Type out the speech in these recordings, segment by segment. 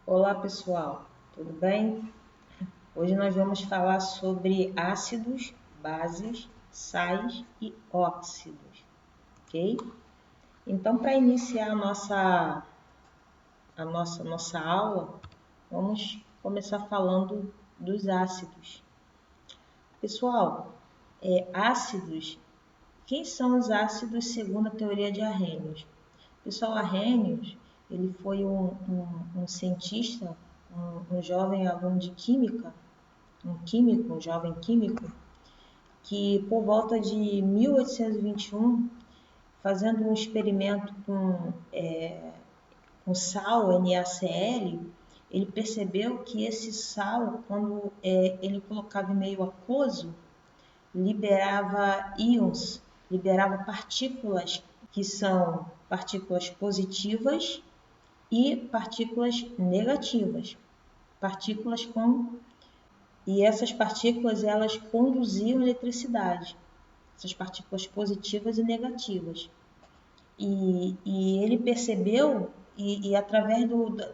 Olá pessoal, tudo bem? Hoje nós vamos falar sobre ácidos, bases, sais e óxidos, ok? Então, para iniciar a nossa aula, vamos começar falando dos ácidos. Pessoal, ácidos, quem são os ácidos segundo a teoria de Arrhenius? Pessoal, Arrhenius, ele foi um cientista, um jovem aluno de química, um jovem químico, que por volta de 1821, fazendo um experimento com sal NaCl, ele percebeu que esse sal, quando ele colocava em meio aquoso, liberava íons, liberava partículas que são partículas positivas e partículas negativas, partículas com e essas partículas elas conduziam eletricidade, essas partículas positivas e negativas. E ele percebeu, através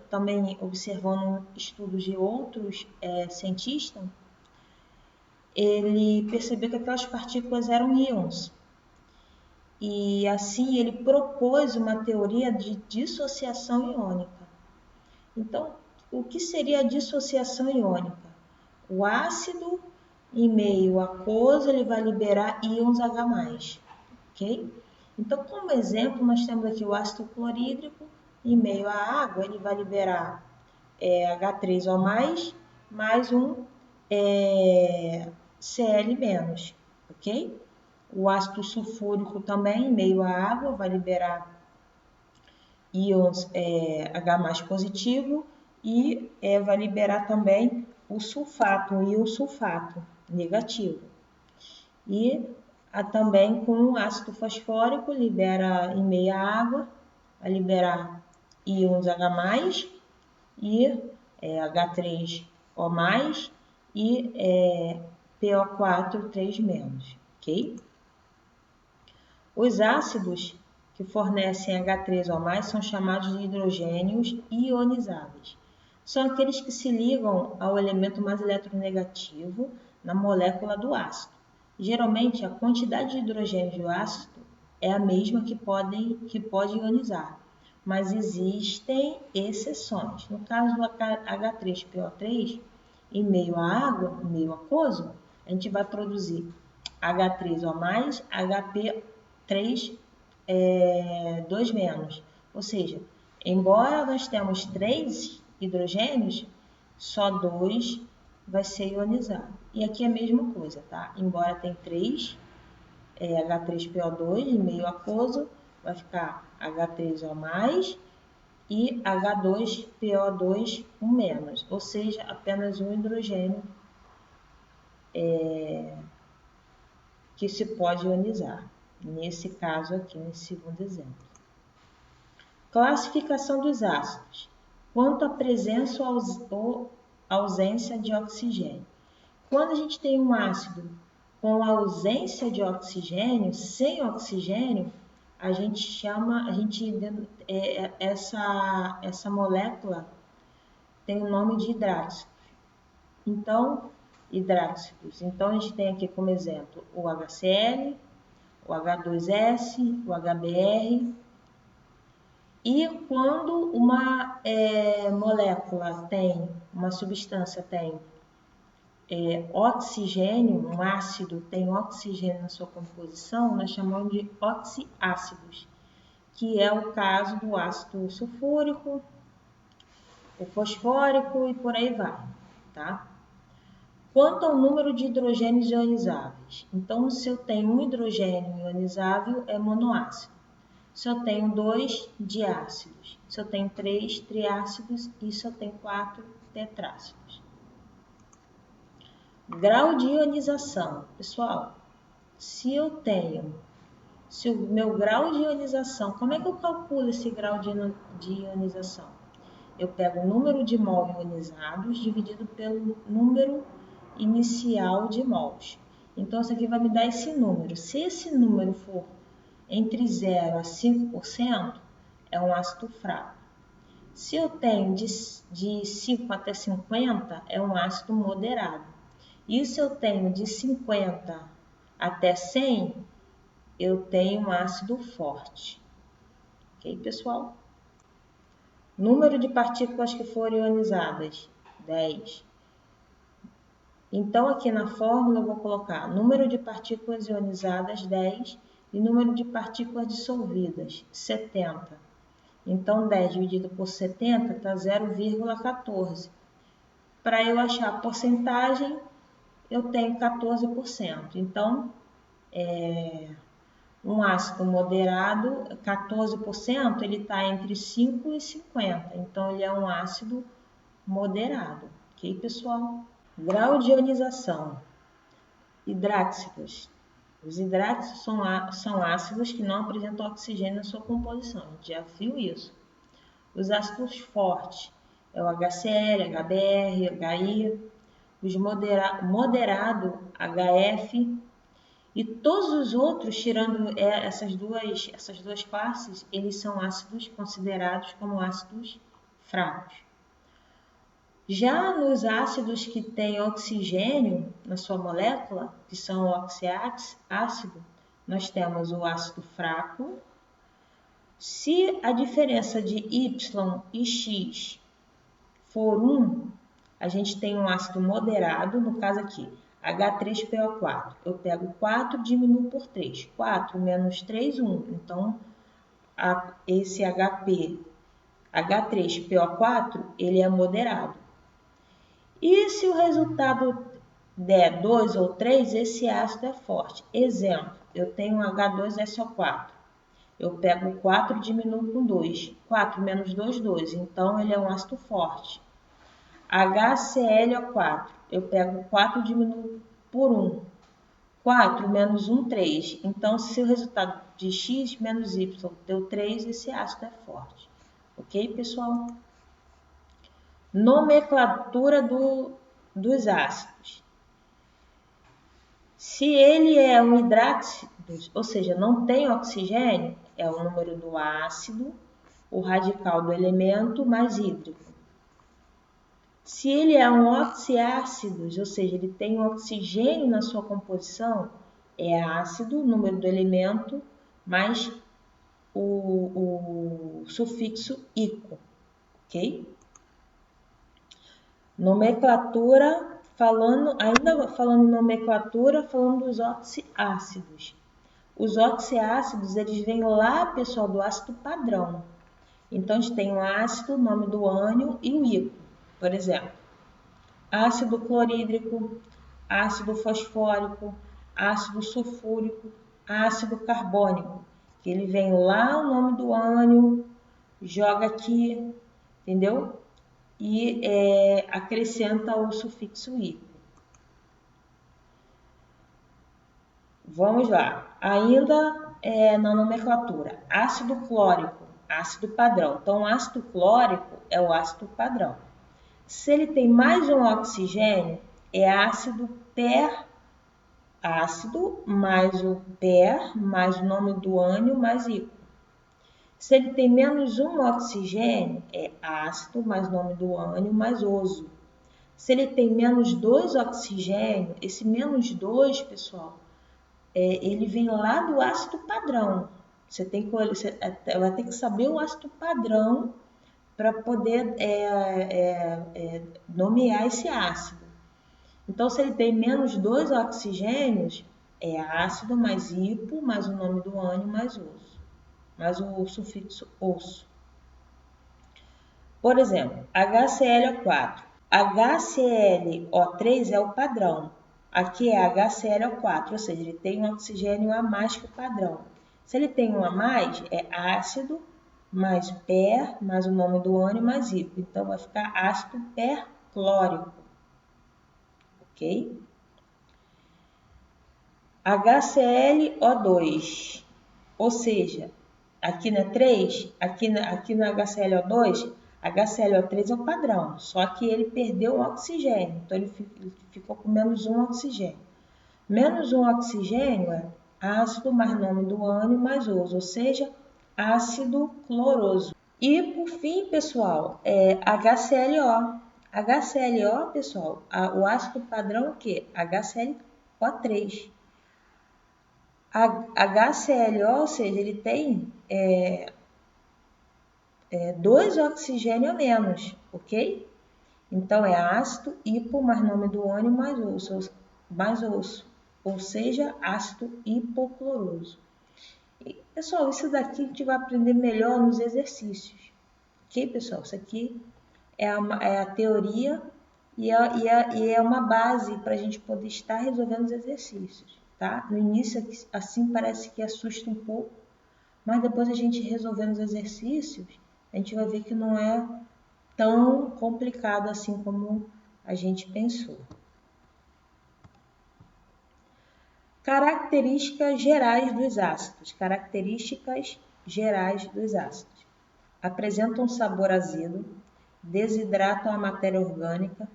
também observando estudos de outros cientistas, ele percebeu que aquelas partículas eram íons. E assim ele propôs uma teoria de dissociação iônica. Então, o que seria a dissociação iônica? O ácido em meio aquoso ele vai liberar íons H+, ok? Então, como exemplo, nós temos aqui o ácido clorídrico, em meio à água ele vai liberar H3O+, mais um Cl-, ok? O ácido sulfúrico também, em meio à água, vai liberar íons H+ positivo e vai liberar também o sulfato, o íon sulfato negativo. E também com o ácido fosfórico, libera em meio à água, vai liberar íons H+, e H3O+, e PO4 3-, ok? Os ácidos que fornecem H3O+, são chamados de hidrogênios ionizáveis. São aqueles que se ligam ao elemento mais eletronegativo na molécula do ácido. Geralmente, a quantidade de hidrogênios do ácido é a mesma que pode ionizar, mas existem exceções. No caso do H3PO3, em meio à água, em meio aquoso, a gente vai produzir H3O+, HP3, 2-. Ou seja, embora nós temos 3 hidrogênios, só 2 vai ser ionizado. E aqui é a mesma coisa, tá? Embora tem 3, H3PO2 em meio aquoso, vai ficar H3O+, e H2PO2 1-, ou seja, apenas um hidrogênio que se pode ionizar. Nesse caso aqui, nesse segundo exemplo. Classificação dos ácidos. Quanto à presença ou ausência de oxigênio. Quando a gente tem um ácido com ausência de oxigênio, sem oxigênio, essa molécula tem o nome de hidráxido. Então, hidráxidos. Então, a gente tem aqui como exemplo o HCl, o H2S, o HBr. E quando uma molécula uma substância tem oxigênio, um ácido tem oxigênio na sua composição, nós chamamos de oxiácidos, que é o caso do ácido sulfúrico, o fosfórico e por aí vai, tá? Quanto ao número de hidrogênios ionizáveis, então se eu tenho um hidrogênio ionizável é monoácido, se eu tenho 2 diácidos, se eu tenho 3 triácidos e se eu tenho 4 tetrácidos. Grau de ionização. Pessoal, se o meu grau de ionização, como é que eu calculo esse grau de ionização? Eu pego o número de mol ionizados dividido pelo número inicial de mols. Então, isso aqui vai me dar esse número. Se esse número for entre 0 a 5%, é um ácido fraco. Se eu tenho de 5 até 50, é um ácido moderado. E se eu tenho de 50 até 100, eu tenho um ácido forte. Ok, pessoal? Número de partículas que foram ionizadas, 10. Então, aqui na fórmula eu vou colocar número de partículas ionizadas, 10, e número de partículas dissolvidas, 70. Então, 10 dividido por 70 está 0,14. Para eu achar a porcentagem, eu tenho 14%. Então, um ácido moderado, 14%, ele está entre 5 e 50. Então, ele é um ácido moderado. Ok, pessoal? Grau de ionização. Hidráxidos. Os hidráxidos são ácidos que não apresentam oxigênio na sua composição. A gente já viu isso. Os ácidos fortes é o HCl, HBr, HI. Os moderado, HF. E todos os outros, tirando essas duas classes, eles são ácidos considerados como ácidos fracos. Já nos ácidos que têm oxigênio na sua molécula, que são o oxiácido, nós temos o ácido fraco. Se a diferença de Y e X for 1, a gente tem um ácido moderado, no caso aqui, H3PO4. Eu pego 4 e diminuo por 3. 4 menos 3, 1. Então, esse H3PO4, ele é moderado. E se o resultado der 2 ou 3, esse ácido é forte. Exemplo, eu tenho um H2SO4. Eu pego 4 e diminuo com 2. 4 menos 2, 2. Então, ele é um ácido forte. HClO4. Eu pego 4 e diminuo por 1. 4 menos 1, 3. Então, se o resultado de X menos Y deu 3, esse ácido é forte. Ok, pessoal? Nomenclatura dos ácidos. Se ele é um hidráxido, ou seja, não tem oxigênio, é o número do ácido, o radical do elemento mais hídrico. Se ele é um oxiácido, ou seja, ele tem oxigênio na sua composição, é ácido, número do elemento, mais o sufixo ico, ok? Nomenclatura, ainda falando em nomenclatura, falando dos oxiácidos. Os oxiácidos, eles vêm lá, pessoal, do ácido padrão. Então, a gente tem o ácido, o nome do ânion e o ico, por exemplo. Ácido clorídrico, ácido fosfórico, ácido sulfúrico, ácido carbônico. Que ele vem lá, o nome do ânion, joga aqui, entendeu? E acrescenta o sufixo ico. Vamos lá. Ainda na nomenclatura. Ácido clórico, ácido padrão. Então, o ácido clórico é o ácido padrão. Se ele tem mais um oxigênio, é ácido ácido mais o mais o nome do ânion mais ico. Se ele tem menos um oxigênio, é ácido mais o nome do ânion mais oso. Se ele tem menos 2 oxigênio, esse menos 2, pessoal, ele vem lá do ácido padrão. Você vai ter que saber o ácido padrão para poder nomear esse ácido. Então, se ele tem menos 2 oxigênios, é ácido mais hipo, mais o nome do ânion, mais osso, mais o sufixo osso. Por exemplo, HClO4. HClO3 é o padrão. Aqui é HClO4, ou seja, ele tem um oxigênio a mais que o padrão. Se ele tem um a mais, é ácido mais mais o nome do ânion mais hipo. Então, vai ficar ácido perclórico. Ok? HClO2, ou seja, aqui na 3, aqui no HClO2, HClO3 é o padrão, só que ele perdeu o oxigênio, então ele ficou com menos um oxigênio. Menos um oxigênio é ácido mais nome do ânion mais oso, ou seja, ácido cloroso. E, por fim, pessoal, HClO. HClO, pessoal, o ácido padrão é o quê? HClO3. HClO, ou seja, ele tem 2 oxigênios a menos, ok? Então, é ácido hipo mais nome do ânion mais osso, ou seja, ácido hipocloroso. E, pessoal, isso daqui a gente vai aprender melhor nos exercícios, ok, pessoal? Isso aqui é a teoria e é uma base para a gente poder estar resolvendo os exercícios, tá? No início, assim, parece que assusta um pouco, mas depois a gente resolvendo os exercícios, a gente vai ver que não é tão complicado assim como a gente pensou. Características gerais dos ácidos. Características gerais dos ácidos. Apresentam sabor azedo, desidratam a matéria orgânica,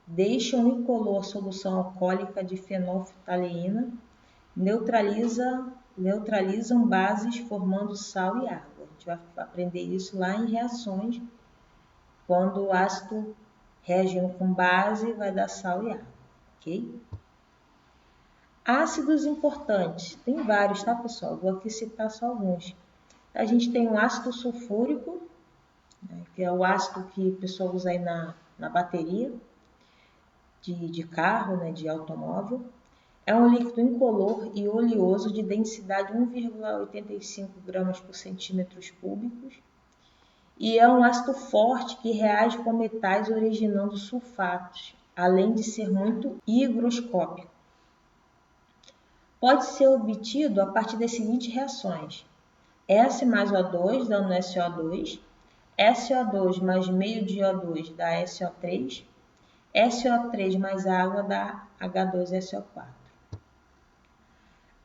deixam incolor a solução alcoólica de fenolftaleína, neutralizam bases formando sal e água. A gente vai aprender isso lá em reações. Quando o ácido reage com base, vai dar sal e água, ok? Ácidos importantes, tem vários, tá, pessoal? Vou aqui citar só alguns. A gente tem o ácido sulfúrico, né, que é o ácido que o pessoal usa aí na bateria de carro, né, de automóvel. É um líquido incolor e oleoso de densidade 1,85 gramas por centímetros cúbicos. E é um ácido forte que reage com metais originando sulfatos, além de ser muito higroscópico. Pode ser obtido a partir das seguintes reações: S mais O2 dando SO2, SO2 mais meio de O2 dá SO3, SO3 mais água dá H2SO4.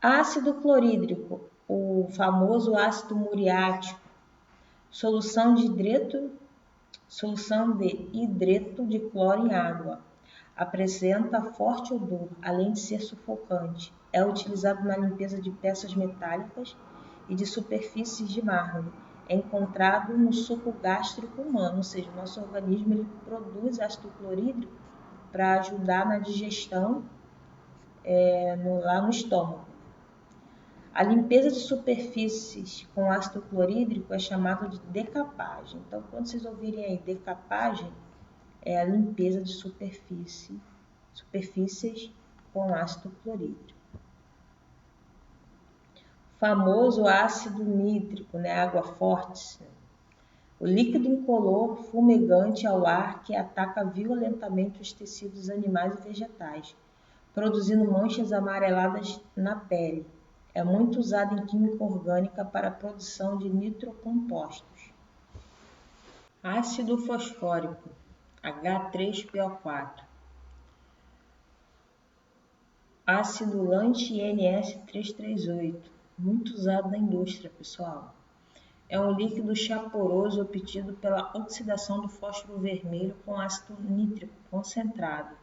Ácido clorídrico, o famoso ácido muriático, solução de hidreto de cloro em água. Apresenta forte odor, além de ser sufocante. É utilizado na limpeza de peças metálicas e de superfícies de mármore. É encontrado no suco gástrico humano, ou seja, o nosso organismo ele produz ácido clorídrico para ajudar na digestão lá no estômago. A limpeza de superfícies com ácido clorídrico é chamada de decapagem. Então, quando vocês ouvirem aí decapagem, é a limpeza de superfícies com ácido clorídrico. Famoso ácido nítrico, né? Água forte. O líquido incolor fumegante ao ar que ataca violentamente os tecidos animais e vegetais, produzindo manchas amareladas na pele. É muito usado em química orgânica para a produção de nitrocompostos. Ácido fosfórico, H3PO4. Ácido LANT-NS338, muito usado na indústria, pessoal. É um líquido chaporoso obtido pela oxidação do fósforo vermelho com ácido nítrico concentrado.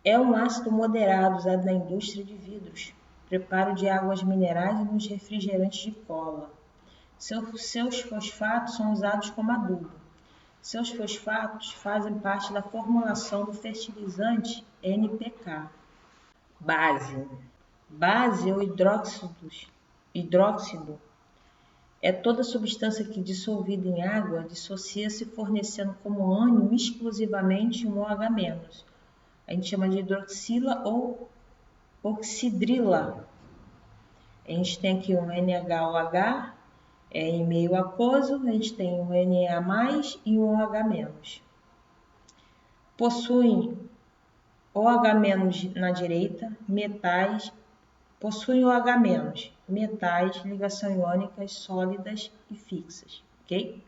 É um ácido moderado usado na indústria de vidros, preparo de águas minerais e nos refrigerantes de cola. Seus fosfatos são usados como adubo. Seus fosfatos fazem parte da formulação do fertilizante NPK. Base. Base ou hidróxido é toda substância que, dissolvida em água, dissocia-se fornecendo como ânion exclusivamente um OH-. A gente chama de hidroxila ou oxidrila. A gente tem aqui um NaOH em meio aquoso, a gente tem um Na+, e um OH-. Possuem OH- na direita, possuem OH-, metais, ligação iônicas sólidas e fixas, ok?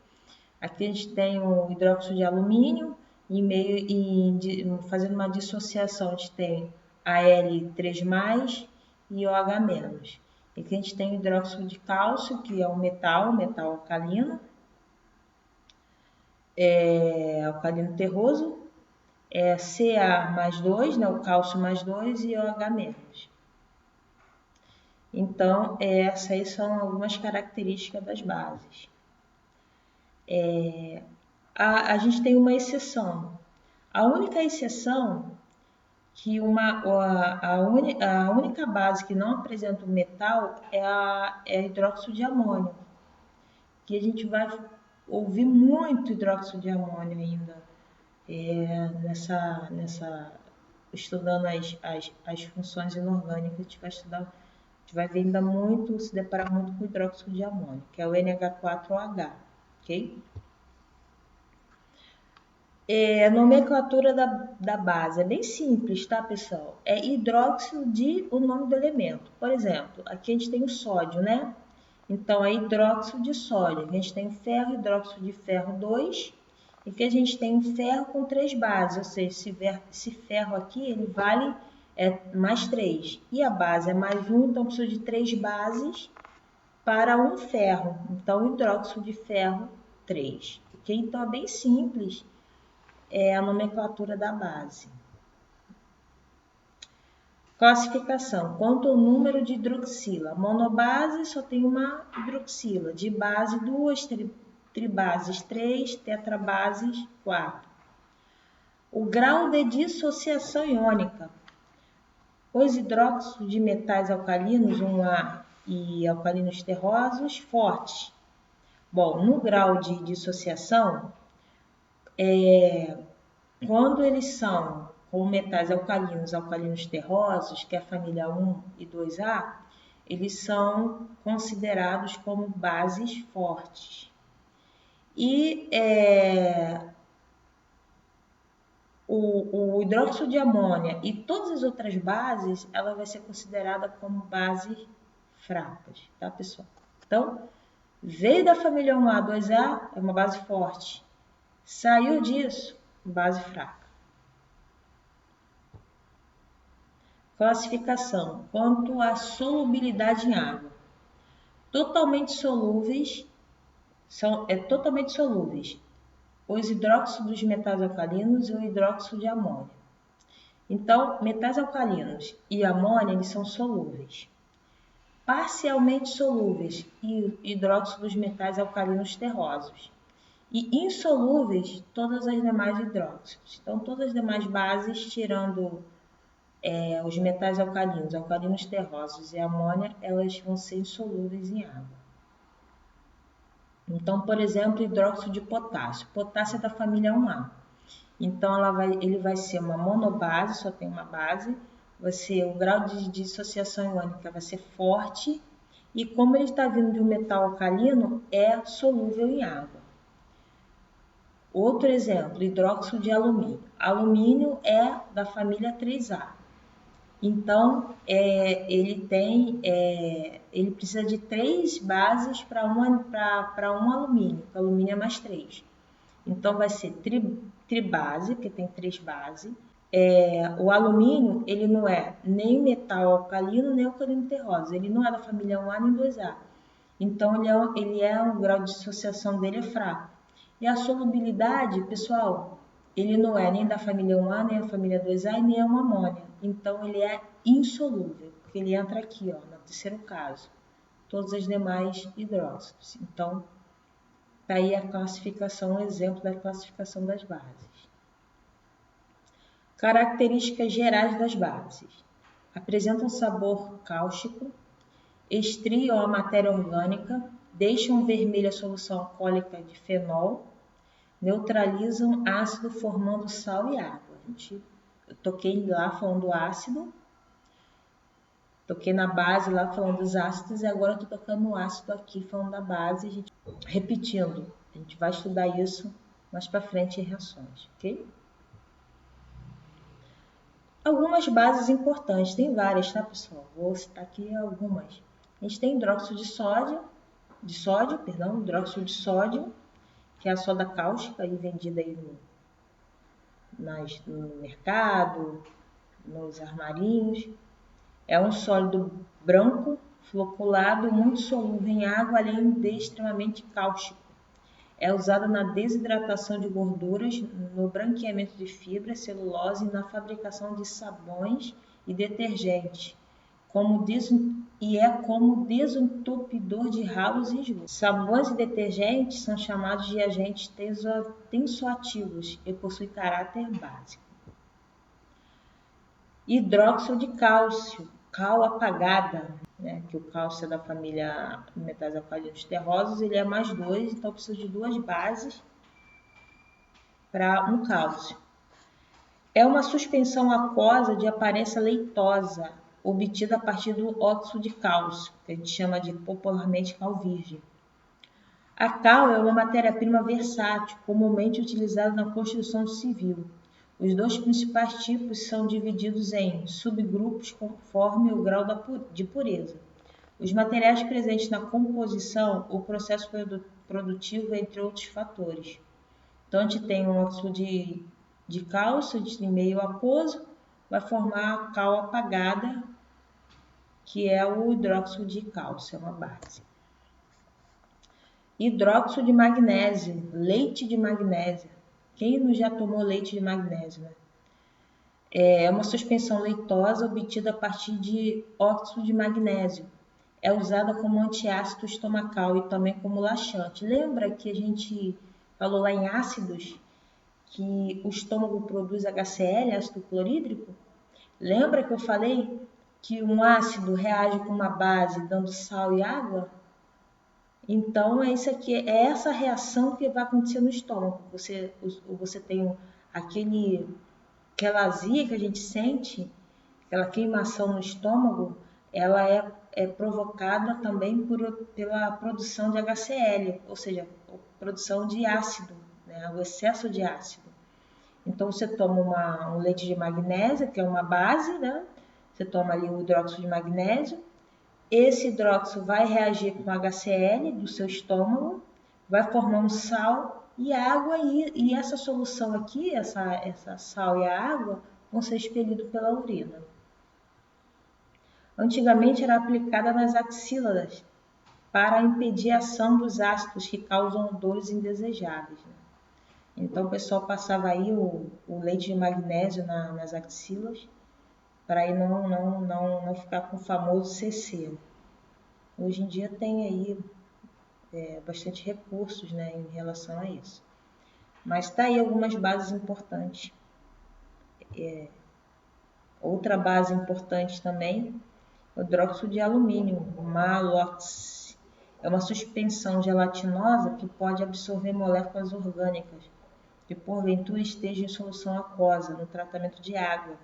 Aqui a gente tem o hidróxido de alumínio fazendo uma dissociação, a gente tem Al3+, e OH-. Aqui a gente tem o hidróxido de cálcio, que é um metal alcalino, alcalino terroso, Ca+2, né, o cálcio +2 e OH-. Então, essas aí são algumas características das bases. A gente tem uma exceção. A única exceção que a única base que não apresenta o metal é a hidróxido de amônio, que a gente vai ouvir muito hidróxido de amônio ainda estudando as funções inorgânicas. A gente vai estudar, a gente vai ver ainda muito, se deparar muito com o hidróxido de amônio, que é o NH4OH, ok? A nomenclatura da base é bem simples, tá, pessoal? É hidróxido de o nome do elemento. Por exemplo, aqui a gente tem o sódio, né? Então, é hidróxido de sódio. A gente tem o ferro, hidróxido de ferro 2. E que a gente tem o ferro com 3 bases, ou seja, esse ferro aqui, ele vale mais 3. E a base é mais 1, então precisa de 3 bases para um ferro. Então, hidróxido de ferro 3. Ok? Então, é bem simples. É a nomenclatura da base. Classificação. Quanto ao número de hidroxila. Monobase só tem uma hidroxila. De base 2, tribases 3, tetrabases 4. O grau de dissociação iônica. Os hidróxidos de metais alcalinos, 1A e alcalinos terrosos, fortes. Bom, no grau de dissociação, quando eles são com metais alcalinos terrosos, que é a família 1 e 2A, eles são considerados como bases fortes. E o hidróxido de amônia e todas as outras bases, ela vai ser considerada como bases fracas, tá, pessoal? Então, veio da família 1A, 2A, é uma base forte. Saiu disso, base fraca. Classificação. Quanto à solubilidade em água. Totalmente solúveis, totalmente solúveis. Os hidróxidos dos metais alcalinos e o hidróxido de amônia. Então, metais alcalinos e amônia, eles são solúveis. Parcialmente solúveis e hidróxido dos metais alcalinos terrosos. E insolúveis, todas as demais hidróxidos. Então, todas as demais bases, tirando os metais alcalinos terrosos e amônia, elas vão ser insolúveis em água. Então, por exemplo, hidróxido de potássio. Potássio é da família 1A. Então, ele vai ser uma monobase, só tem uma base. O grau de dissociação iônica vai ser forte. E como ele está vindo de um metal alcalino, é solúvel em água. Outro exemplo, hidróxido de alumínio. Alumínio é da família 3A. Então, ele precisa de 3 bases para um alumínio. O alumínio é mais 3. Então, vai ser tribase, que tem 3 bases. O alumínio, ele não é nem metal alcalino, nem alcalino terroso. Ele não é da família 1A nem 2A. Então, o grau de dissociação dele é fraco. E a solubilidade, pessoal, ele não é nem da família 1A, nem da família 2A e nem é uma amônia. Então, ele é insolúvel, porque ele entra aqui, ó, no terceiro caso. Todos os demais hidróxidos. Então, tá aí a classificação, um exemplo da classificação das bases. Características gerais das bases. Apresentam sabor cáustico, estriam a matéria orgânica, deixam vermelha a solução alcoólica de fenol, neutralizam ácido formando sal e água. Eu toquei lá falando ácido, toquei na base lá falando dos ácidos e agora eu tô tocando no ácido aqui falando da base, repetindo. A gente vai estudar isso mais para frente em reações, ok? Algumas bases importantes, tem várias, tá, pessoal? Vou citar aqui algumas. A gente tem hidróxido de sódio, hidróxido de sódio, que é a soda cáustica aí vendida aí no mercado, nos armarinhos. É um sólido branco, floculado, muito solúvel em água, além de extremamente cáustico. É usado na desidratação de gorduras, no branqueamento de fibras, celulose e na fabricação de sabões e detergentes, como e é como desentupidor de ralos e esgotos. Sabões e detergentes são chamados de agentes tensoativos e possuem caráter básico. Hidróxido de cálcio, cal apagada, né? Que o cálcio é da família metais alcalinos terrosos, ele é mais 2, então precisa de 2 bases para um cálcio. É uma suspensão aquosa de aparência leitosa, obtida a partir do óxido de cálcio, que a gente chama de popularmente cal virgem. A cal é uma matéria-prima versátil, comumente utilizada na construção civil. Os 2 principais tipos são divididos em subgrupos conforme o grau de pureza. Os materiais presentes na composição, o processo produtivo, entre outros fatores. Então, a gente tem um óxido de cálcio de meio aquoso, vai formar a cal apagada, que é o hidróxido de cálcio, é uma base. Hidróxido de magnésio, leite de magnésio. Quem não já tomou leite de magnésio, né? É uma suspensão leitosa obtida a partir de óxido de magnésio. É usada como antiácido estomacal e também como laxante. Lembra que a gente falou lá em ácidos que o estômago produz HCl, ácido clorídrico? Lembra que eu falei que um ácido reage com uma base dando sal e água? Então, é isso aqui, é essa reação que vai acontecer no estômago. Você tem aquela azia que a gente sente, aquela queimação no estômago, ela é provocada também pela produção de HCl, ou seja, produção de ácido, né, o excesso de ácido. Então, você toma um leite de magnésia, que é uma base, né? Você toma ali o hidróxido de magnésio. Esse hidróxido vai reagir com HCl do seu estômago, vai formar um sal e água, e essa solução aqui, essa sal e a água, vão ser expelidos pela urina. Antigamente era aplicada nas axilas para impedir a ação dos ácidos que causam dores indesejáveis, né? Então o pessoal passava aí o leite de magnésio nas axilas para aí não ficar com o famoso CC. Hoje em dia tem aí bastante recursos, né, em relação a isso. Mas está aí algumas bases importantes. Outra base importante também, o hidróxido de alumínio, MALOX. É uma suspensão gelatinosa que pode absorver moléculas orgânicas que porventura esteja em solução aquosa no tratamento de água.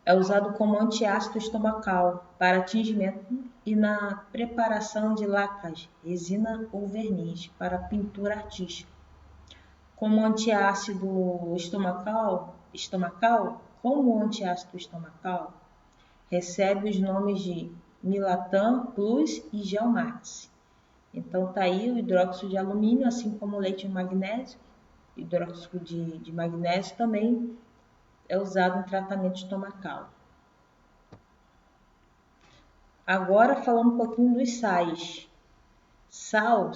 É usado como antiácido estomacal para tingimento e na preparação de lacas, resina ou verniz para pintura artística. Como antiácido estomacal, recebe os nomes de Milatan Plus e Gelmax. Então tá aí o hidróxido de alumínio, assim como o leite de magnésio. Hidróxido de magnésio também é usado em tratamento estomacal. Agora falando um pouquinho dos sais. Sal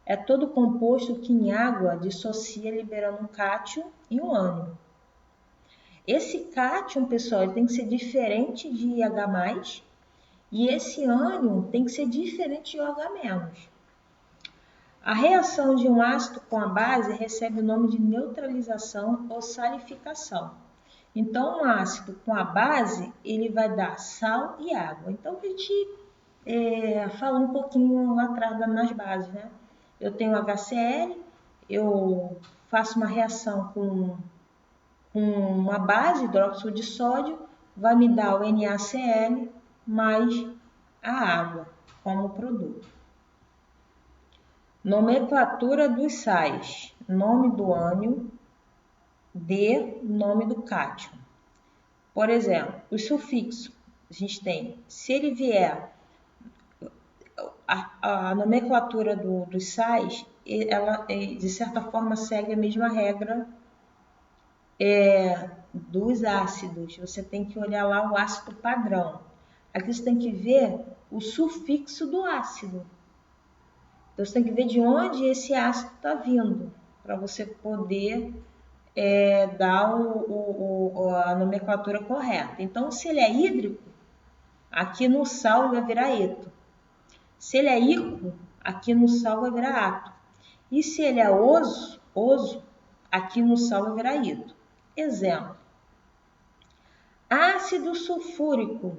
é todo composto que em água dissocia liberando um cátion e um ânion. Esse cátion, pessoal, ele tem que ser diferente de H+, e esse ânion tem que ser diferente de OH-. A reação de um ácido com a base recebe o nome de neutralização ou salificação. Então, um ácido com a base, ele vai dar sal e água. Então, a gente falou um pouquinho lá atrás nas bases, né? Eu tenho HCl, eu faço uma reação com uma base, hidróxido de sódio, vai me dar o NaCl mais a água como produto. Nomenclatura dos sais. Nome do ânion, nome do cátion. Por exemplo, o sufixo, a gente tem, se ele vier, a nomenclatura dos sais, ela de certa forma segue a mesma regra dos ácidos. Você tem que olhar lá o ácido padrão. Aqui você tem que ver o sufixo do ácido. Então, você tem que ver de onde esse ácido está vindo, para você poder dar a nomenclatura correta. Então, se ele é hídrico, aqui no sal vai virar eto. Se ele é ico, aqui no sal vai virar ato. E se ele é oso, aqui no sal vai virar ito. Exemplo. Ácido sulfúrico.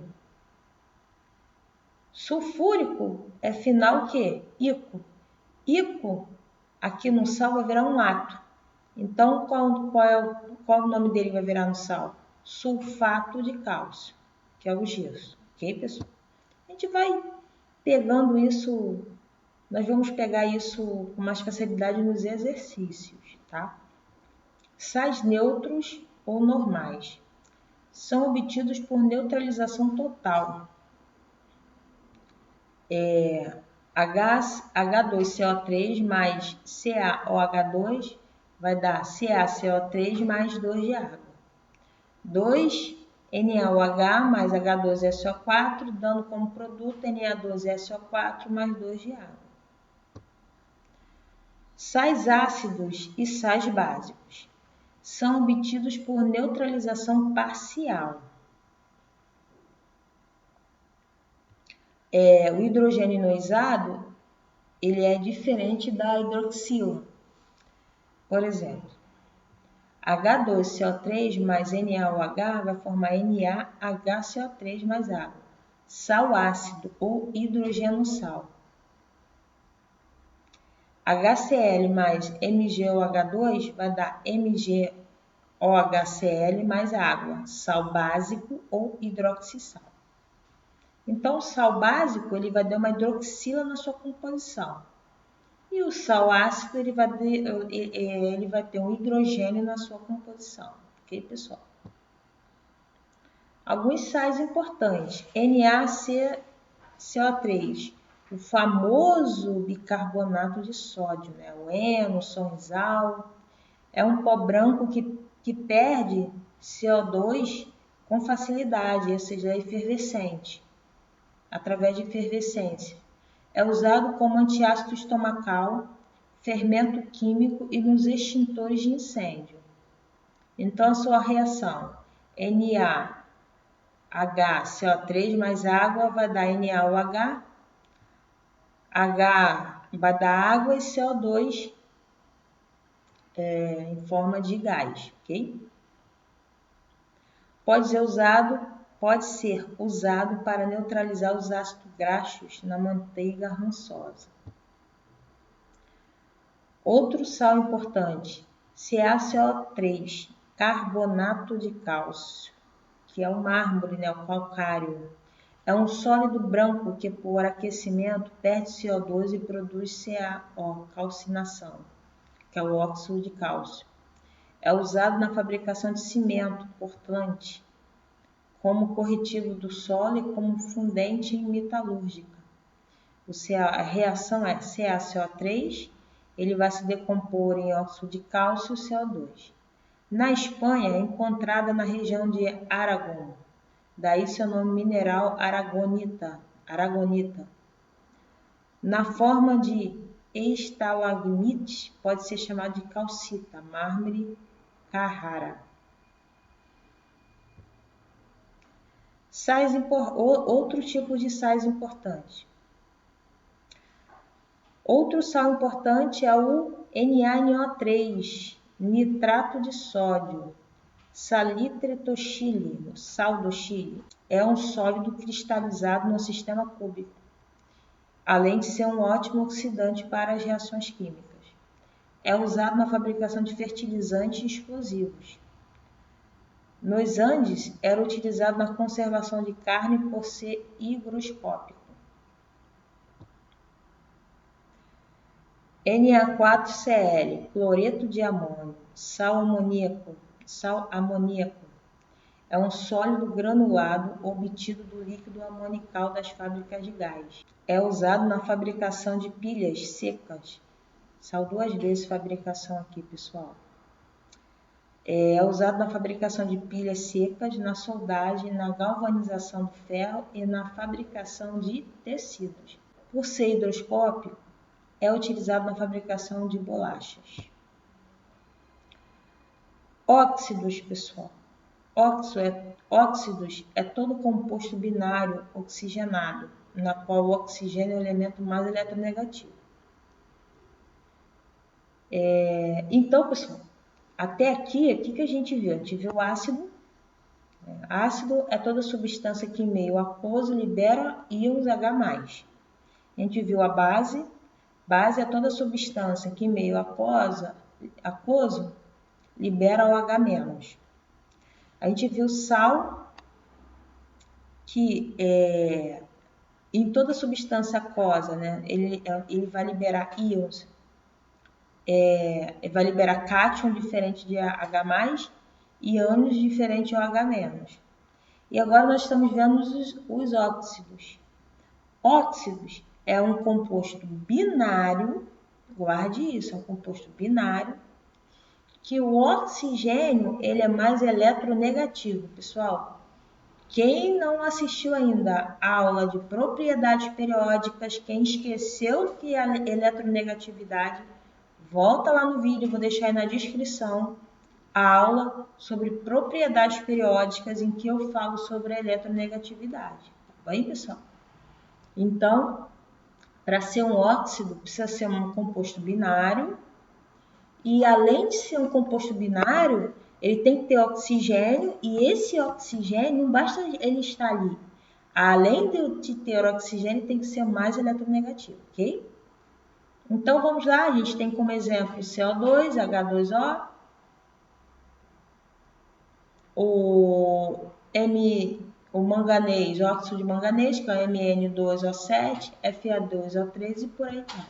Sulfúrico é final o quê? Ico. Ico, aqui no sal vai virar um ato. Então, qual o nome dele vai virar no sal? Sulfato de cálcio, que é o gesso. Ok, pessoal? A gente vai pegando isso, nós vamos pegar isso com mais facilidade nos exercícios, tá? Sais neutros ou normais são obtidos por neutralização total. H2CO3 mais CaOH2 vai dar CaCO3 mais 2 de água. 2NaOH mais H2SO4, dando como produto Na2SO4 mais 2 de água. Sais ácidos e sais básicos são obtidos por neutralização parcial. O hidrogênio ioizado, ele é diferente da hidroxila. Por exemplo, H2CO3 mais NaOH vai formar NaHCO3 mais água. Sal ácido ou hidrogênio sal. HCl mais MgOH2 vai dar MgOHCl mais água. Sal básico ou hidroxissal. Então, o sal básico ele vai dar uma hidroxila na sua composição. E o sal ácido ele vai ter um hidrogênio na sua composição. Ok, pessoal? Alguns sais importantes. NaCO3, o famoso bicarbonato de sódio, né? O eno, o sonzal. É um pó branco que perde CO2 com facilidade, ou seja, é efervescente. Através de efervescência. É usado como antiácido estomacal, fermento químico e nos extintores de incêndio. Então, a sua reação NaHCO3 mais água vai dar NaOH, H vai dar água e CO2 em forma de gás, ok? Pode ser usado para neutralizar os ácidos graxos na manteiga rançosa. Outro sal importante, CaCO3, carbonato de cálcio, que é o mármore, né, o calcário. É um sólido branco que, por aquecimento, perde CO2 e produz CaO, calcinação, que é o óxido de cálcio. É usado na fabricação de cimento, portlante, como corretivo do solo e como fundente em metalúrgica. A reação é CaCO3, ele vai se decompor em óxido de cálcio e CO2. Na Espanha, é encontrada na região de Aragão, daí seu nome mineral aragonita. Na forma de estalagmite, pode ser chamado de calcita, mármore Carrara. Outro tipo de sais importante. Outro sal importante é o NaNO3, nitrato de sódio, salitre do Chile, sal do Chile. É um sólido cristalizado no sistema cúbico, além de ser um ótimo oxidante para as reações químicas. É usado na fabricação de fertilizantes e explosivos. Nos Andes, era utilizado na conservação de carne por ser higroscópico. Na4Cl, cloreto de amônio, sal amoníaco. É um sólido granulado obtido do líquido amonical das fábricas de gás. É usado na fabricação de pilhas secas. Sal 2 vezes fabricação aqui, pessoal. É usado na fabricação de pilhas secas, na soldagem, na galvanização do ferro e na fabricação de tecidos. Por ser higroscópico, é utilizado na fabricação de bolachas. Óxidos, pessoal. Óxidos é todo composto binário oxigenado, na qual o oxigênio é o elemento mais eletronegativo. Então, pessoal, até aqui, o que a gente viu? A gente viu o ácido. Ácido é toda substância que em meio aquoso libera íons H+. A gente viu a base. Base é toda substância que em meio aquoso libera o H-. A gente viu sal, que em toda substância aquosa, né, ele vai liberar íons, vai liberar cátion diferente de H+, e ânions diferente de OH-. E agora nós estamos vendo os óxidos. Óxidos é um composto binário, guarde isso, é um composto binário, que o oxigênio ele é mais eletronegativo, pessoal. Quem não assistiu ainda a aula de propriedades periódicas, quem esqueceu que a eletronegatividade, volta lá no vídeo, vou deixar aí na descrição a aula sobre propriedades periódicas em que eu falo sobre a eletronegatividade. Tá bem, pessoal? Então, para ser um óxido, precisa ser um composto binário. E além de ser um composto binário, ele tem que ter oxigênio. E esse oxigênio, não basta ele estar ali. Além de ter oxigênio, tem que ser mais eletronegativo, ok? Então, vamos lá. A gente tem como exemplo CO2, H2O. O manganês, óxido de manganês, que é o Mn2O7, Fa2O3 e por aí vai.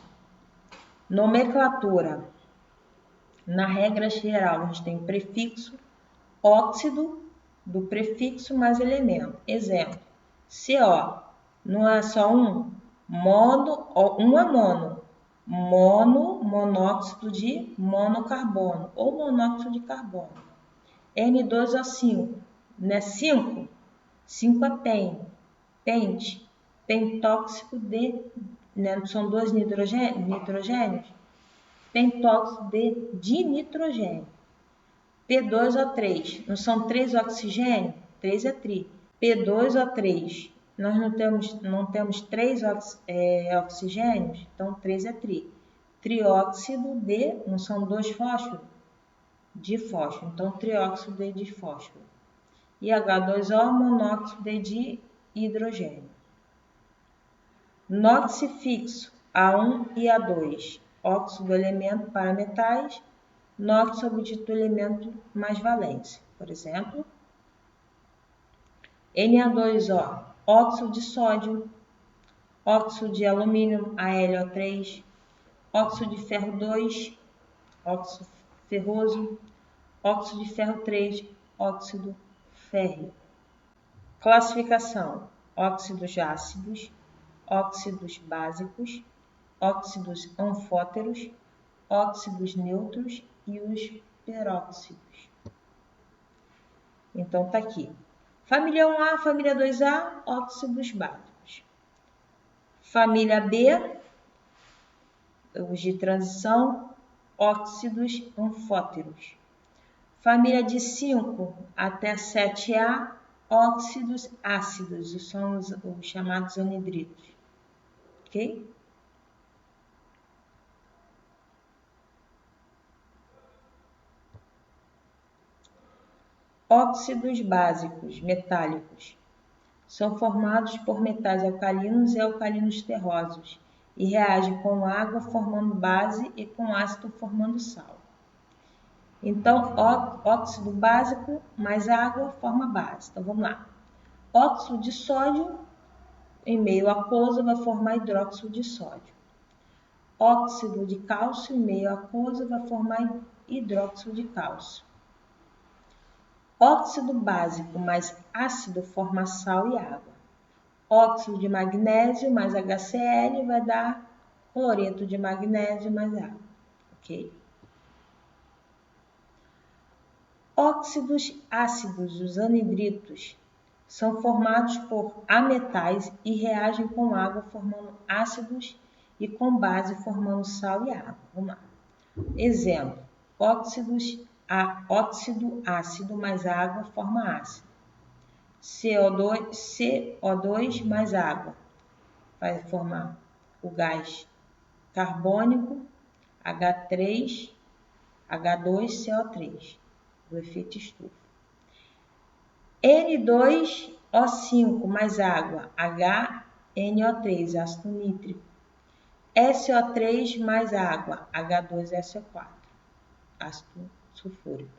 Nomenclatura. Na regra geral, a gente tem prefixo, óxido do prefixo mais elemento. Exemplo, CO, não é só um? Um é monóxido de monocarbono ou monóxido de carbono. N2O5, não é 5? 5 é pente, pentóxido de, né? São dois nitrogênios, pentóxido de dinitrogênio. P2O3, não são 3 oxigênio? 3 é tri. P2O3, nós não temos 3 oxigênios, então 3 é tri. Trióxido de, não são 2 fósforos? De fósforo, então trióxido de fósforo. E H2O, monóxido de hidrogênio. NOx fixo, A1 e A2, óxido do elemento para metais, NOx obtido do elemento mais valência. Por exemplo, Na2O, óxido de sódio, óxido de alumínio, AlO3, óxido de ferro 2, óxido ferroso, óxido de ferro 3, óxido férreo. Classificação: óxidos ácidos, óxidos básicos, óxidos anfóteros, óxidos neutros e os peróxidos. Então, tá aqui. Família 1A, família 2A, óxidos básicos. Família B, os de transição, óxidos anfóteros. Família de 5 até 7A, óxidos ácidos, são os chamados anidritos. Ok? Óxidos básicos, metálicos, são formados por metais alcalinos e alcalinos terrosos e reagem com água formando base e com ácido formando sal. Então, óxido básico mais água forma base. Então, vamos lá. Óxido de sódio em meio aquoso vai formar hidróxido de sódio. Óxido de cálcio em meio aquoso vai formar hidróxido de cálcio. Óxido básico mais ácido forma sal e água. Óxido de magnésio mais HCl vai dar cloreto de magnésio mais água. Ok? Óxidos ácidos, os anidritos, são formados por ametais e reagem com água formando ácidos e com base formando sal e água. Vamos lá. Exemplo: óxidos óxido ácido mais água forma ácido. CO2 mais água vai formar o gás carbônico, H2CO3, do efeito estufa. N2O5 mais água, HNO3, ácido nítrico. SO3 mais água, H2SO4, ácido sulfúrico.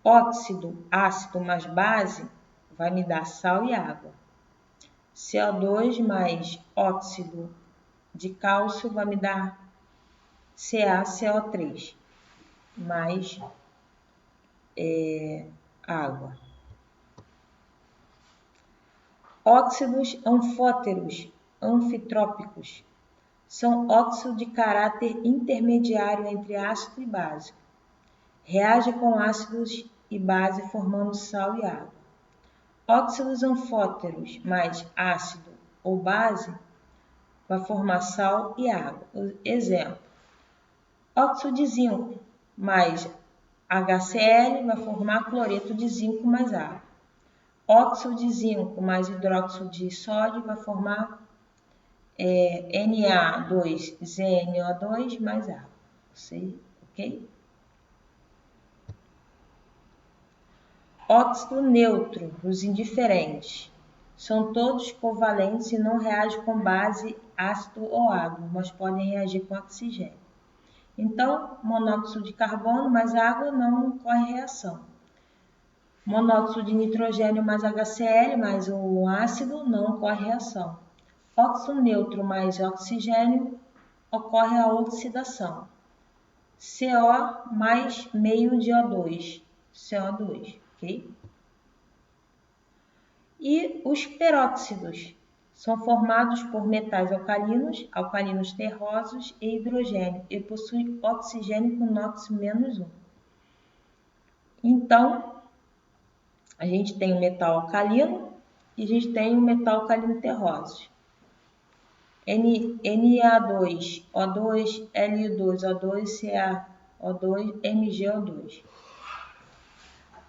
Óxido ácido mais base vai me dar sal e água. CO2 mais óxido de cálcio vai me dar CaCO3 mais água. Óxidos anfóteros anfitrópicos são óxidos de caráter intermediário entre ácido e básico. Reage com ácidos e base formando sal e água. Óxidos anfóteros mais ácido ou base vai formar sal e água. Exemplo: óxido de zinco mais HCl vai formar cloreto de zinco mais água. Óxido de zinco mais hidróxido de sódio vai formar Na2ZNO2 mais água. Ok? Óxido neutro, os indiferentes, são todos covalentes e não reagem com base, ácido ou água, mas podem reagir com oxigênio. Então, monóxido de carbono mais água não ocorre reação. Monóxido de nitrogênio mais HCl mais o ácido não ocorre reação. Óxido neutro mais oxigênio ocorre a oxidação. CO mais meio de O2, CO2, ok? E os peróxidos são formados por metais alcalinos terrosos e hidrogênio, e possuem oxigênio com NOx-1. Então, a gente tem o metal alcalino e a gente tem o metal alcalino terroso. Na2, O2, Li2, O2, CaO2, MgO2.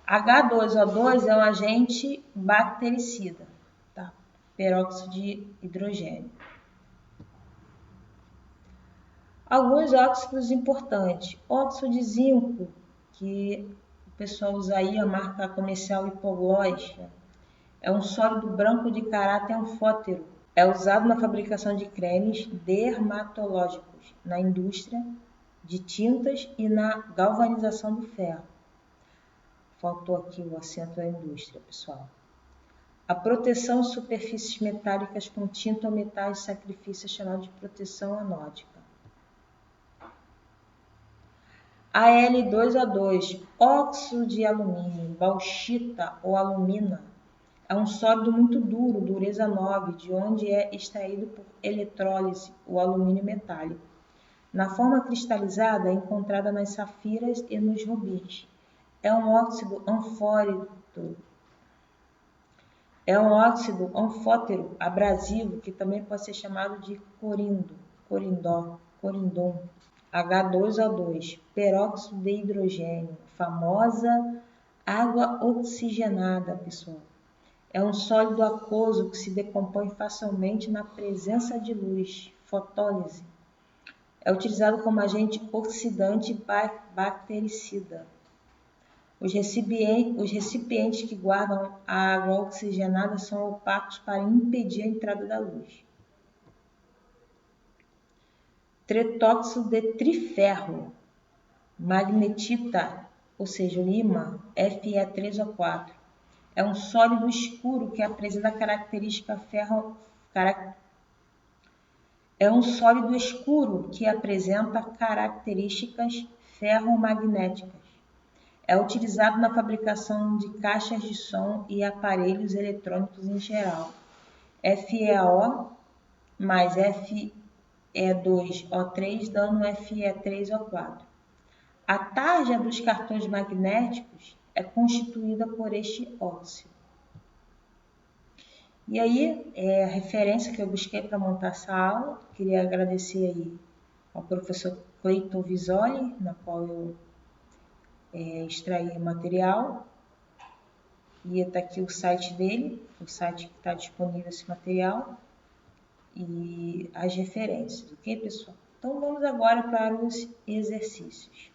H2O2 é um agente bactericida, tá? Peróxido de hidrogênio. Alguns óxidos importantes. Óxido de zinco, que o pessoal usa aí, a marca comercial hipoglós, é um sólido branco de caráter anfótero. É usado na fabricação de cremes dermatológicos, na indústria de tintas e na galvanização do ferro. Faltou aqui o acento da indústria, pessoal. A proteção de superfícies metálicas com tinta ou metais de sacrifício é chamada de proteção anódica. Al2O2, óxido de alumínio, bauxita ou alumina, é um sólido muito duro, dureza 9, de onde é extraído por eletrólise o alumínio metálico. Na forma cristalizada, é encontrada nas safiras e nos rubis. É um óxido anfótero abrasivo, que também pode ser chamado de corindon. H2O2, peróxido de hidrogênio, famosa água oxigenada, pessoal. É um sólido aquoso que se decompõe facilmente na presença de luz, fotólise. É utilizado como agente oxidante bactericida. Os recipientes que guardam a água oxigenada são opacos para impedir a entrada da luz. Tretóxido de triferro, magnetita, ou seja, o ímã, Fe3O4. É um sólido escuro que apresenta características ferromagnéticas. É utilizado na fabricação de caixas de som e aparelhos eletrônicos em geral. FeO mais Fe2O3 dando Fe3O4. A tarja dos cartões magnéticos é constituída por este óxido. E aí, a referência que eu busquei para montar essa aula, queria agradecer aí ao professor Cleiton Visoli, na qual eu extrair o material. E está aqui o site dele, o site que está disponível esse material e as referências, ok, pessoal? Então, vamos agora para os exercícios.